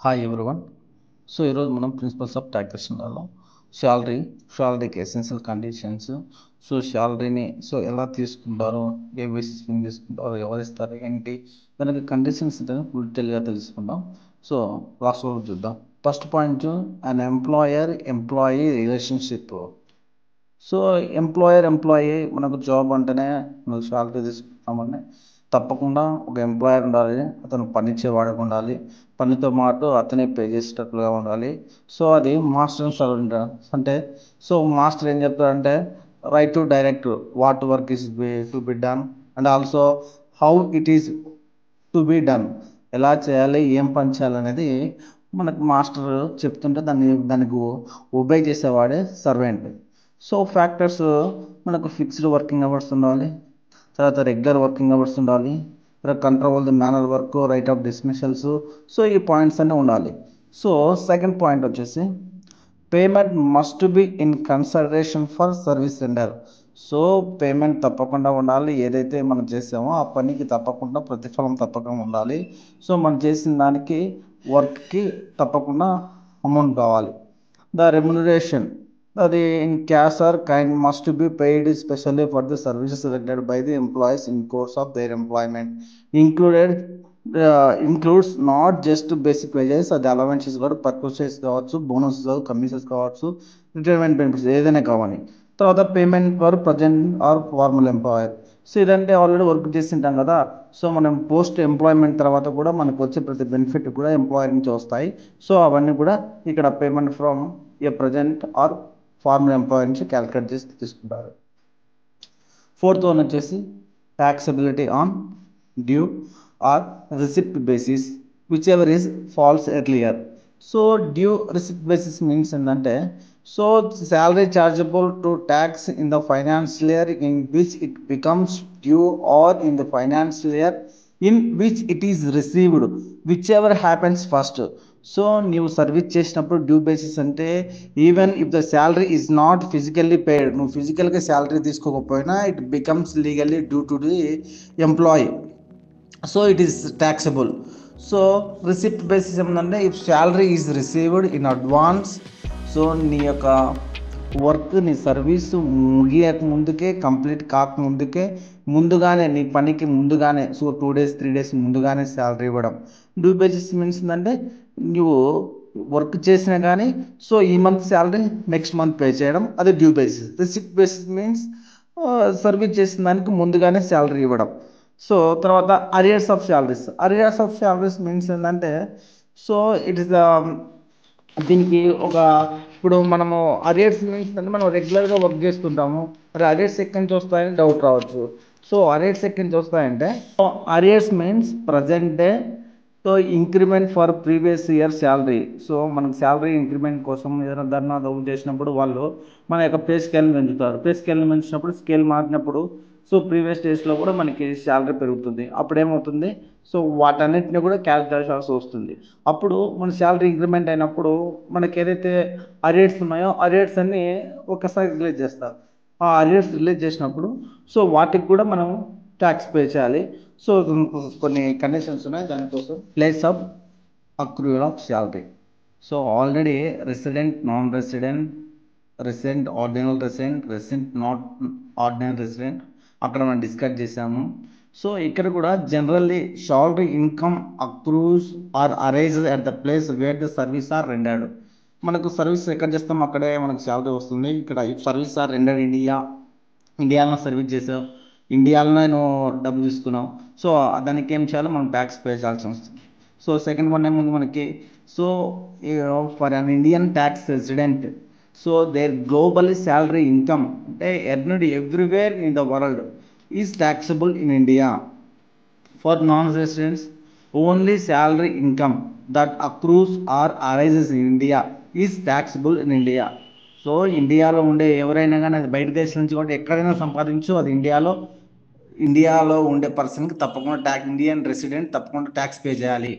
Hi everyone. So ఈరోజు మనం principles of టాక్సేషన్లో శాలరీకి ఎసెన్షియల్ కండిషన్స్, సో శాలరీని ఎలా తీసుకుంటారో, ఏ బేసిస్ మీద తీసుకుంటారో, ఎవరు ఇస్తారు ఏంటి, దానికి కండిషన్స్ డీటెయిల్గా తెలుసుకుందాం. సో లాస్ట్ రోజు చూద్దాం. First point, an employee relationship. So employee మనకు జాబ్ అంటేనే మనకు శాలరీ తీసుకుంటామని తప్పకుండా ఒక ఎంప్లాయర్ ఉండాలి. అతను పనిచేవాడికి ఉండాలి, పనితో పాటు అతనే పే చేసేటట్లుగా ఉండాలి. సో అది మాస్టర్ అండ్ సర్వెంట్ అంటే, సో మాస్టర్ ఏం చెప్తారంటే right to direct what work is to be done and also how it is to be done, ఎలా చేయాలి, ఏం పని చేయాలనేది మనకు మాస్టర్ చెప్తుంటే దానికి ఒబే చేసేవాడే సర్వెంట్. సో ఫ్యాక్టర్స్, మనకు ఫిక్స్డ్ వర్కింగ్ అవర్స్ ఉండాలి, తర్వాత రెగ్యులర్ వర్కింగ్ అవర్స్ ఉండాలి, తర్వాత control the manner work, right of dismissals. So ఈ పాయింట్స్ అన్నీ ఉండాలి. సో సెకండ్ పాయింట్ వచ్చేసి payment must be in consideration for service render. So payment తప్పకుండా ఉండాలి, ఏదైతే మనం చేసామో ఆ పనికి తప్పకుండా ప్రతిఫలం తప్పకుండా ఉండాలి. సో మనం చేసిన దానికి వర్క్కి తప్పకుండా అమౌంట్ కావాలి. ద రెమ్యునరేషన్, అది in cash or kind must be paid specially for the services rendered by the employees in course of their employment. Includes not just basic wages, అది అలవెన్సెస్ కూడా, పర్పసెస్ కావచ్చు, బోనస్ కమిషన్స్ కావచ్చు, retirement benefits ఏదైనా కావాలి. తర్వాత payment for present or formal employer. So ఇదంటే already work చేసింటాం కదా, సో మనం పోస్ట్ ఎంప్లాయ్మెంట్ తర్వాత కూడా మనకు వచ్చే ప్రతి బెనిఫిట్ కూడా ఎంప్లాయర్ నుంచి వస్తాయి. సో అవన్నీ కూడా ఇక్కడ payment from a present or formal employer నుంచి క్యాలిక్యులేట్ చేసి తీసుకుంటారు. ఫోర్త్ వన్ వచ్చేసి taxability on due or receipt basis, whichever is false earlier. So due receipt basis means ఏంటంటే, so salary chargeable to tax in the financial year in which it becomes due or in the financial year in which it is received, whichever happens first. So నీవు service చేసినప్పుడు due basis అంటే, even if the salary is not physically paid, నువ్వు ఫిజికల్గా salary తీసుకోకపోయినా it becomes legally due to the employee, so it is taxable. So receipt basis ఏమంటే, if salary is received in advance, so నీ యొక్క work, నీ service ముగియక ముందుకే, complete కాకముందుకే, ముందుగానే నీ పనికి ముందుగానే, సో 2 days 3 days ముందుగానే శాలరీ ఇవ్వడం. డ్యూ బేసిస్ మీన్స్ ఏంటంటే, నువ్వు వర్క్ చేసినా కానీ సో ఈ month salary next month pay చేయడం, అది due basis. Receipt basis means service చేసిన దానికి ముందుగానే శాలరీ ఇవ్వడం. సో తర్వాత అరియర్స్ ఆఫ్ శాలరీస్ మీన్స్ ఏంటంటే, సో ఇట్ ఇస్ దీనికి ఒక, ఇప్పుడు మనము అరియర్స్ మీన్స్ అంటే మనం రెగ్యులర్గా వర్క్ చేస్తుంటాము, మరి అరియర్స్ ఎక్కడి నుంచి వస్తాయని డౌట్ రావచ్చు. సో అరియర్స్ ఎక్కడి నుంచి వస్తాయంటే, arrears means present day, so increment for previous year salary. So మనకు శాలరీ ఇంక్రిమెంట్ కోసం ఏదైనా ధర్నా దౌడు చేసినప్పుడు వాళ్ళు మన యొక్క పే స్కేల్ని పెంచుతారు. పే స్కేల్ని పెంచినప్పుడు స్కేల్ మారినప్పుడు సో ప్రీవియస్ డేస్లో కూడా మనకి శాలరీ పెరుగుతుంది. అప్పుడు ఏమవుతుంది, సో వాటన్నిటిని కూడా క్యాల్కులేట్ చేయాల్సి వస్తుంది. అప్పుడు మన శాలరీ ఇంక్రిమెంట్ అయినప్పుడు మనకి ఏదైతే అరియర్స్ ఉన్నాయో అరియర్స్ అన్నీ ఒకసారి రిలీజ్ చేస్తారు. ఆ అరియర్స్ రిలీజ్ చేసినప్పుడు సో వాటికి కూడా మనం ట్యాక్స్ పే చేయాలి. సో కొన్ని కండిషన్స్ ఉన్నాయి దానికోసం. Place of accrual of salary. So already resident resident not ordinary resident అక్కడ మనం డిస్కస్ చేసాము. సో ఇక్కడ కూడా generally salary income accrues or arises at the place where the service are rendered. మనకు సర్వీస్ ఎక్కడ చేస్తాం అక్కడే మనకు శాలరీ వస్తుంది. ఇక్కడ సర్వీస్ ఆర్ రెండర్డ్ ఇండియాలో సర్వీస్ చేసావు, ఇండియాలోనే నువ్వు డబ్బు తీసుకున్నావు, సో దానికి ఏం చేయాలో మనం ట్యాక్స్ పే చేయాల్సి వస్తుంది. సో సెకండ్ వన్ ఏముంది మనకి, so for an Indian tax resident, so their global salary income అంటే earned everywhere in the world is taxable in India. For non residents only salary income that accrues or arises in India is taxable in India. So ఇండియాలో ఉండే ఎవరైనా కానీ అది బయట దేశం నుంచి కూడా ఎక్కడైనా సంపాదించు, అది ఇండియాలో ఉండే పర్సన్కి తప్పకుండా ఇండియన్ రెసిడెంట్ తప్పకుండా ట్యాక్స్ పే చేయాలి,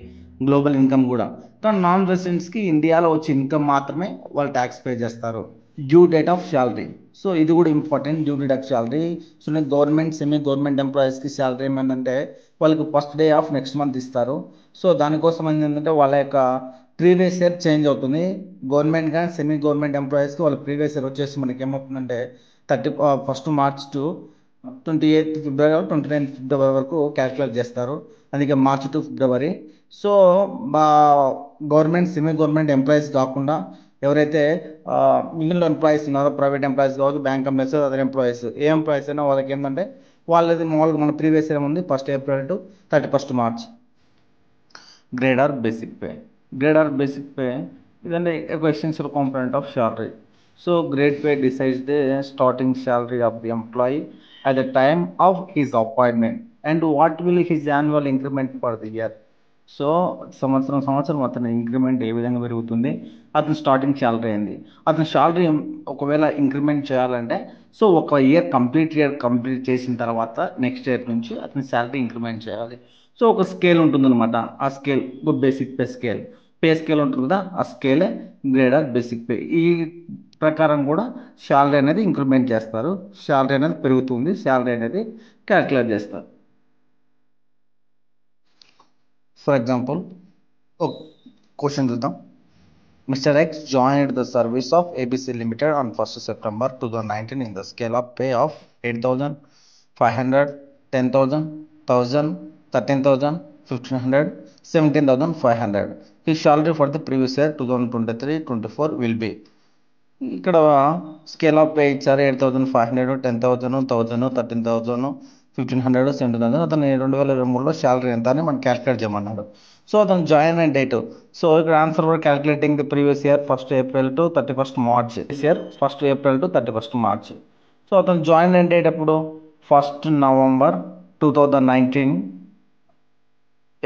గ్లోబల్ ఇన్కమ్ కూడా. కానీ నాన్ రెసిడెంట్స్కి ఇండియాలో వచ్చే ఇన్కమ్ మాత్రమే వాళ్ళు ట్యాక్స్ పే చేస్తారు. Due date of salary, so ఇది కూడా important. Due date of salary, so government semi government ఎంప్లాయీస్కి శాలరీ ఏమైందంటే వాళ్ళకి first day of next month ఇస్తారు. సో దానికోసం ఏంటంటే వాళ్ళ యొక్క ప్రీవియస్ ఇయర్ చేంజ్ అవుతుంది. గవర్నమెంట్ కానీ సెమీ గవర్నమెంట్ ఎంప్లాయీస్కి వాళ్ళ ప్రీవియస్ ఇయర్ వచ్చేసి మనకి ఏమవుతుందంటే 1st March to 28th February 29th ఫిబ్రవరి వరకు క్యాల్కులేట్ చేస్తారు. అందుకే మార్చ్ టు ఫిబ్రవరి. సో మా గవర్నమెంట్ సెమీ గవర్నమెంట్ ఎంప్లాయీస్ కాకుండా ఎవరైతే మిగిలిన ఎంప్లాయీస్ ఉన్నారో, ప్రైవేట్ ఎంప్లాయీస్ కావచ్చు, బ్యాంక్ ఎంప్లాయీస్, అదర్ ఎంప్లాయీస్, ఏ ఎంప్లాయీస్ అయినా వాళ్ళకి ఏంటంటే వాళ్ళది మామూలుగా మన ప్రీవియస్ ఇయర్ ఉంది 1st April to 31st March. Grade or basic pay. Grade or basic pay is an essential component of salary. So grade pay decides the starting salary of the employee at the time of his appointment and what will his annual increment for the year. So సంవత్సరం అతని increment ఏ విధంగా పెరుగుతుంది, అతని starting salary అయింది. అతని salary ఒకవేళ increment చేయాలంటే so ఒక ఇయర్ కంప్లీట్ చేసిన తర్వాత నెక్స్ట్ ఇయర్ నుంచి అతని శాలరీ ఇంక్రిమెంట్ చేయాలి. సో ఒక స్కేల్ ఉంటుందన్నమాట. ఆ స్కేల్ బేసిక్ పే స్కేల్ ఉంటుంది కదా, ఆ స్కేలే గ్రేడ్ ఆర్ బేసిక్ పే. ఈ ప్రకారం కూడా శాలరీ అనేది ఇంక్రిమెంట్ చేస్తారు, శాలరీ అనేది పెరుగుతుంది, శాలరీ అనేది క్యాల్కులేట్ చేస్తారు. ఫర్ ఎగ్జాంపుల్ ఒక క్వశ్చన్ చూద్దాం. Mister X joined the service of ABC limited on 1st September 2019 in the scale of pay of 8,500, 10,000, 1,000, 13,000, 1,500, 17,500. His salary for the previous year 2023-24 will be. ఇక్కడ scale of pay ఇచ్చారు 8,500, 10,000, 1,000, 13,000, 1,500, 17,000. అతను 2023లో salary ఎంత అని మనం calculate చేయమన్నాడు. So అతను join అయిన date, so ఇక్కడ answer for calculating the previous year 1st April to 31st March. Year 1st April to 31st March. So అతను జాయిన్ అయిన డేట్ ఎప్పుడు, 1st November 2019.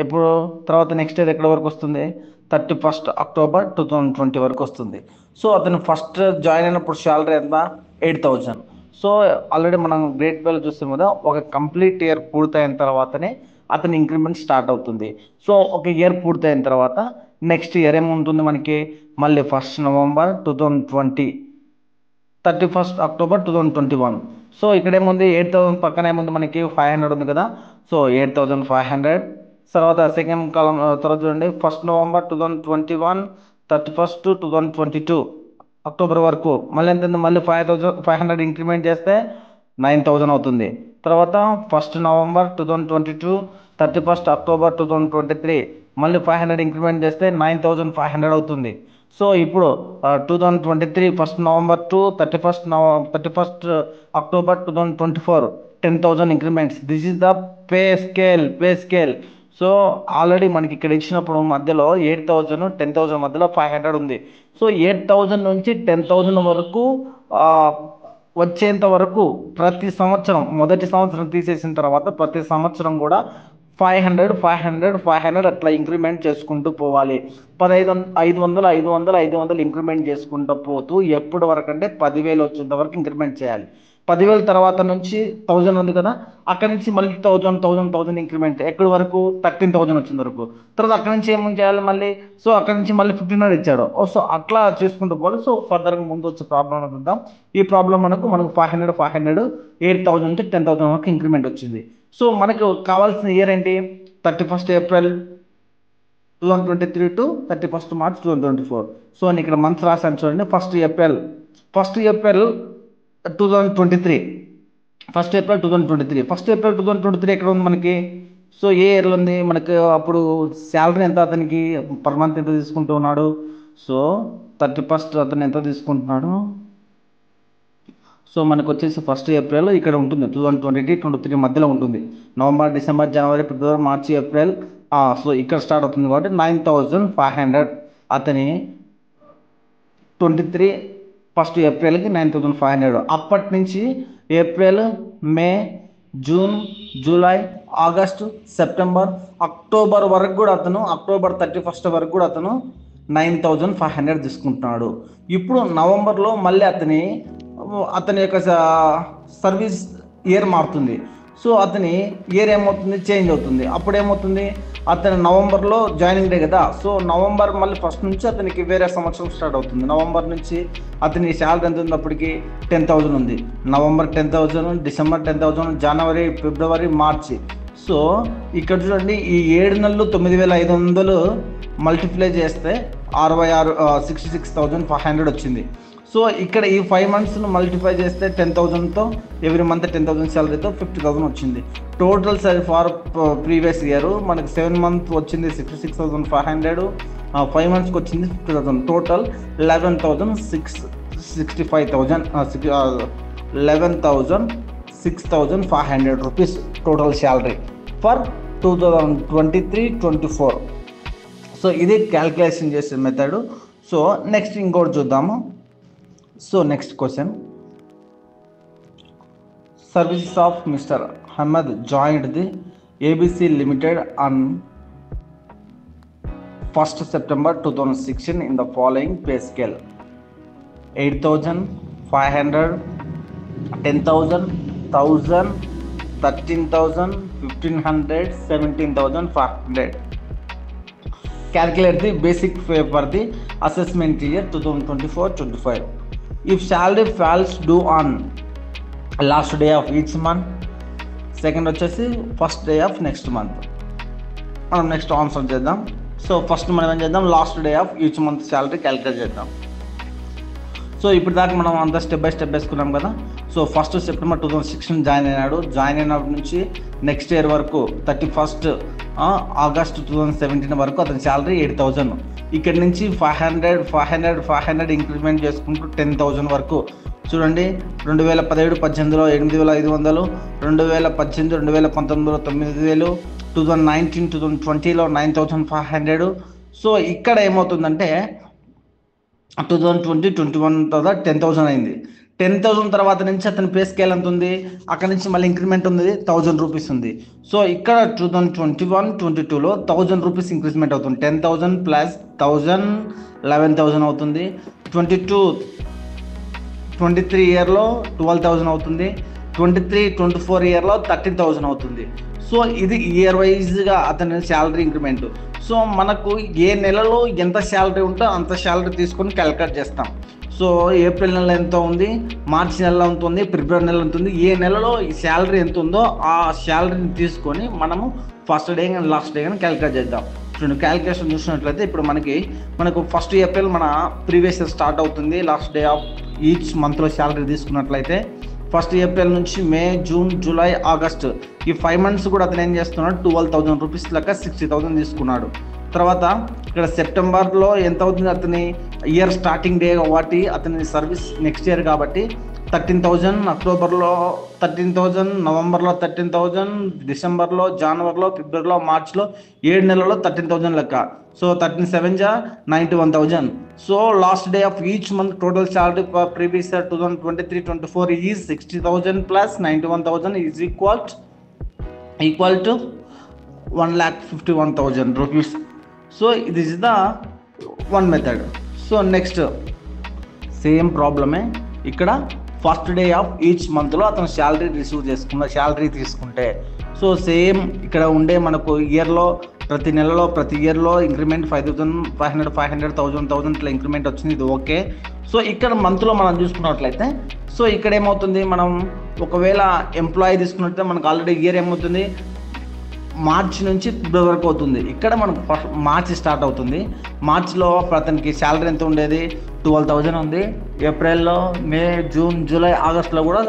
ఎప్పుడు తర్వాత నెక్స్ట్ ఇయర్ ఎక్కడ వరకు వస్తుంది, 31st October 2020 వరకు వస్తుంది. సో అతను ఫస్ట్ జాయిన్ అయినప్పుడు శాలరీ ఎంత, 8,000. సో ఆల్రెడీ మనం గ్రేడ్ పేలో చూస్తాం కదా, ఒక కంప్లీట్ ఇయర్ పూర్తయిన తర్వాతనే అతని ఇంక్రిమెంట్ స్టార్ట్ అవుతుంది. సో ఒక ఇయర్ పూర్తయిన తర్వాత నెక్స్ట్ ఇయర్ ఏముంటుంది మనకి, మళ్ళీ 1st November 2020, 31st October 2021. So ఇక్కడ ఏముంది, 8,000 పక్కన ఏముంది మనకి 500 ఉంది కదా. సో 8,500. తర్వాత సెకండ్ కాలం తర్వాత చూడండి, 1st November 2021, 31st 2022 అక్టోబర్ వరకు మళ్ళీ ఎంత, మళ్ళీ 500 ఇంక్రిమెంట్ చేస్తే 9,000 అవుతుంది. తర్వాత 1st November 2022, 31st October 2023 మళ్ళీ 500 ఇంక్రిమెంట్ చేస్తే 9,500 అవుతుంది. సో ఇప్పుడు 2023 1st November to 31st October 2024 10,000 increments. This is the pay scale. So already మనకి ఇక్కడ ఇచ్చినప్పుడు మధ్యలో 8,000, 10,000 మధ్యలో 500 ఉంది. సో 8,000 నుంచి 10,000 వరకు వచ్చేంత వరకు ప్రతి సంవత్సరం, మొదటి సంవత్సరం తీసేసిన తర్వాత ప్రతి సంవత్సరం కూడా 500 అట్లా ఇంక్రిమెంట్ చేసుకుంటూ పోవాలి. 500 ఇంక్రిమెంట్ చేసుకుంటూ పోతూ ఎప్పటి వరకు అంటే 10,000 వచ్చేంత వరకు ఇంక్రిమెంట్ చేయాలి. 10,000 తర్వాత నుంచి 1,000 ఉంది కదా, అక్కడి నుంచి మళ్ళీ 1,000 ఇంక్రిమెంట్ ఎక్కడి వరకు, 13,000 వచ్చిన వరకు. తర్వాత అక్కడి నుంచి ఏమేమి చేయాలి మళ్ళీ, సో అక్కడి నుంచి మళ్ళీ 1,500 ఇచ్చాడు. సో అట్లా చేసుకుంటూ పోవాలి. సో ఫర్దర్గా ముందు వచ్చే ప్రాబ్లం చూద్దాం. ఈ ప్రాబ్లం మనకు 500 8,000 నుంచి 10,000 వరకు ఇంక్రిమెంట్ వచ్చింది. సో మనకు కావాల్సిన ఇయర్ ఏంటి, 31st April 2023 to 31st March 2024. So నేను ఇక్కడ మంత్స్ రాశాను చూడండి. 1st April 2023, 1st April 2023. 1st April 2023 ఎక్కడ ఉంది మనకి, సో ఏ ఇయర్లో ఉంది మనకి. అప్పుడు శాలరీ ఎంత, అతనికి పర్ మంత్ ఎంత తీసుకుంటూ ఉన్నాడు, సో 31st అతను ఎంత తీసుకుంటున్నాడు. సో మనకు వచ్చేసి 1st April ఇక్కడ ఉంటుంది, 2023 మధ్యలో ఉంటుంది. నవంబర్, డిసెంబర్, జనవరి, ఫిబ్రవరి, మార్చి, ఏప్రిల్. సో ఇక్కడ స్టార్ట్ అవుతుంది కాబట్టి 9,500 అతని 23 1st Aprilకి 9,500. అప్పటి నుంచి April, May, June, July, August, September, October వరకు కూడా అతను, అక్టోబర్ 31st వరకు కూడా అతను 9,500 తీసుకుంటున్నాడు. ఇప్పుడు నవంబర్లో మళ్ళీ అతని యొక్క సర్వీస్ ఇయర్ మారుతుంది. సో అతని ఇయర్ ఏమవుతుంది, చేంజ్ అవుతుంది. అప్పుడు ఏమవుతుంది, అతను నవంబర్లో జాయినింగ్ డే కదా. సో నవంబర్ మళ్ళీ 1st నుంచి అతనికి వేరే సంవత్సరం స్టార్ట్ అవుతుంది. నవంబర్ నుంచి అతని శాలరీ ఎంత ఉంది, అప్పటికి 10,000 ఉంది. నవంబర్ 10,000, డిసెంబర్ 10,000, జనవరి, ఫిబ్రవరి, మార్చి. సో ఇక్కడ చూడండి, ఈ 7 నెలలు 9,500 మల్టిప్లై చేస్తే 66,500 వచ్చింది. సో ఇక్కడ ఈ 5 మంత్స్ను మల్టిప్లై చేస్తే 10,000తో ఎవ్రీ మంత్ 10,000 శాలరీతో 50,000 వచ్చింది. Total salary for previous year మనకి 7 మంత్ వచ్చింది 66,500, 5 మంత్స్కి వచ్చింది 50,000, total 11,6,500 rupees total salary for 2023-24. So ఇది క్యాల్కులేషన్ చేసే మెథడ్. సో నెక్స్ట్ ఇంకోటి చూద్దాము. So next question, services of mister Ahmed joined the ABC limited on 1st September 2016 in the following pay scale: 8,500, 10,000, 1,000, 13,000, 1,500, 17,500. Calculate the basic pay for the assessment year 2024-25. If salary falls due on last day of each month, second వచ్చేసి first day of next month. మనం next answer చేద్దాం. So first మనం ఏం చేద్దాం, last day of each month salary calculate చేద్దాం. So ఇప్పుడు దాకా మనం అంతా స్టెప్ బై స్టెప్ వేసుకున్నాం కదా. సో 1st September 2016 జాయిన్ అయినప్పటి నుంచి నెక్స్ట్ ఇయర్ వరకు 31st August 2017 వరకు అతని శాలరీ 8,000. ఇక్కడ నుంచి 500 ఇంక్రిమెంట్ చేసుకుంటూ 10,000 వరకు. చూడండి, 2017-18లో 8,500, 2018-2019లో 9,000, 2019-2020లో 9,500. సో ఇక్కడ ఏమవుతుందంటే 2020-21 తర్వాత 10,000 అయింది. 10,000 తర్వాత నుంచి అతని పే స్కేల్ ఎంత ఉంది, అక్కడ నుంచి మళ్ళీ ఇంక్రిమెంట్ ఉంది 1,000 రూపీస్ ఉంది. సో ఇక్కడ 2021-22లో 1,000 రూపీస్ ఇంక్రిమెంట్ అవుతుంది. 10,000 ప్లస్ 1,000 11,000 అవుతుంది. 22-23 ఇయర్లో 12,000 అవుతుంది. 23-24 ఇయర్లో 13,000 అవుతుంది. సో ఇది ఇయర్ వైజ్గా అతని శాలరీ ఇంక్రిమెంట్. సో మనకు ఏ నెలలో ఎంత శాలరీ ఉంటే అంత శాలరీ తీసుకొని క్యాలిక్యులేట్ చేస్తాం. సో ఏప్రిల్ నెల ఎంత ఉంది, మార్చి నెలలో ఎంత ఉంది, ఫిబ్రవరి నెల ఎంత ఉంది, ఏ నెలలో ఈ శాలరీ ఎంత ఉందో ఆ శాలరీని తీసుకొని మనము ఫస్ట్ డే కానీ లాస్ట్ డే కానీ క్యాలిక్యులేట్ చేద్దాం. చూడండి, క్యాలిక్యులేషన్ చూసినట్లయితే ఇప్పుడు మనకు 1st April మన ప్రీవియస్ ఇయర్ స్టార్ట్ అవుతుంది. లాస్ట్ డే ఆఫ్ ఈచ్ మంత్లో శాలరీ తీసుకున్నట్లయితే 1st April నుంచి మే, జూన్, జూలై, ఆగస్ట్ ఈ 5 months కూడా అతను ఏం చేస్తున్నాడు, 12,000 రూపీస్ లెక్క 60,000 తీసుకున్నాడు. తర్వాత ఇక్కడ సెప్టెంబర్లో ఎంత అవుతుంది, అతని ఇయర్ స్టార్టింగ్ డే కాబట్టి అతని సర్వీస్ నెక్స్ట్ ఇయర్ కాబట్టి 13,000, అక్టోబర్లో 13,000, నవంబర్లో 13,000, డిసెంబర్లో, జనవరిలో, ఫిబ్రవరిలో, మార్చ్లో 7 నెలల్లో 13,000 లెక్క. So 13/7 91,000. So last day of each month total salary for previous year 2023-24 is 60,000 plus 91,000 is equal to 1,51,000 rupees. So ఇది is the one method. So next same ప్రాబ్లమే ఇక్కడ ఫస్ట్ డే ఆఫ్ ఈచ్ మంత్లో అతను శాలరీ తీసుకుంటే so same ఇక్కడ ఉండే మనకు ఇయర్లో ప్రతి ఇయర్లో ఇంక్రిమెంట్ 5,500, 1,000 ఇట్లా ఇంక్రిమెంట్ వచ్చింది, ఇది ఓకే. సో ఇక్కడ మంత్లో మనం చూసుకున్నట్లయితే సో ఇక్కడ ఏమవుతుంది, మనం ఒకవేళ ఎంప్లాయీ తీసుకున్నట్లయితే మనకు ఆల్రెడీ ఇయర్ ఏమవుతుంది, మార్చి నుంచి ఫిబ్రవరి వరకు అవుతుంది. ఇక్కడ మనకు మార్చి స్టార్ట్ అవుతుంది. మార్చిలో అతనికి శాలరీ ఎంత ఉండేది, 12,000 ఉంది. ఏప్రిల్లో, మే, జూన్, జూలై, ఆగస్టులో కూడా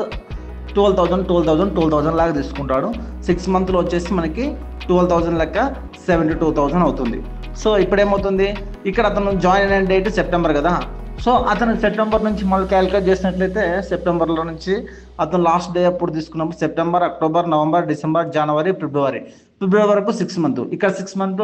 12,000 లాగా తీసుకుంటాడు. 6 monthsలో వచ్చేసి మనకి 12,000 లెక్క 72,000 అవుతుంది. సో ఇప్పుడు ఏమవుతుంది, ఇక్కడ అతను జాయిన్ అయిన డేట్ సెప్టెంబర్ కదా. సో అతను సెప్టెంబర్ నుంచి మళ్ళీ క్యాలిక్యులేట్ చేసినట్లయితే సెప్టెంబర్లో నుంచి అతను లాస్ట్ డే అప్పుడు తీసుకున్నప్పుడు సెప్టెంబర్, అక్టోబర్, నవంబర్, డిసెంబర్, జనవరి, ఫిబ్రవరి వరకు 6 months. ఇక్కడ 6 months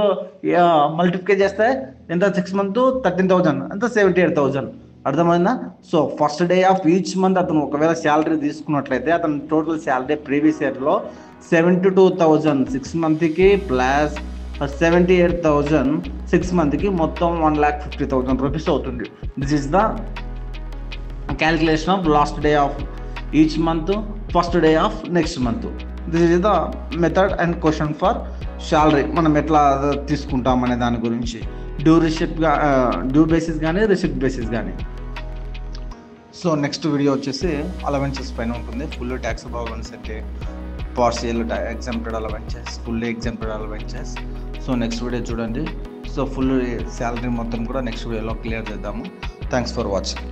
మల్టిప్లై చేస్తే ఎంత, 6 months 13,000 అంత 78,000. అర్థమైందా? So first day of each month అతను ఒకవేళ శాలరీ తీసుకున్నట్లయితే అతను టోటల్ శాలరీ ప్రీవియస్ ఇయర్లో 72,000 6 monthsకి ప్లస్ 78,000 6 monthsకి మొత్తం 1,50,000 రూపీస్ అవుతుంది. This is the calculation of last day of each month, first day of next month. This is the method and question for salary. మనం ఎట్లా తీసుకుంటాం అనే దాని గురించి డ్యూ బేసిస్ కానీ రిసిప్ట్ బేసిస్ కానీ. సో నెక్స్ట్ వీడియో వచ్చేసి అలవెన్సెస్ పైన ఉంటుంది. Full taxable allowances, partial exempted allowances, fully exempted allowances. So next video చూడండి. సో ఫుల్ శాలరీ మొత్తం కూడా నెక్స్ట్ వీడియోలో క్లియర్ చేద్దాము. Thanks for watching.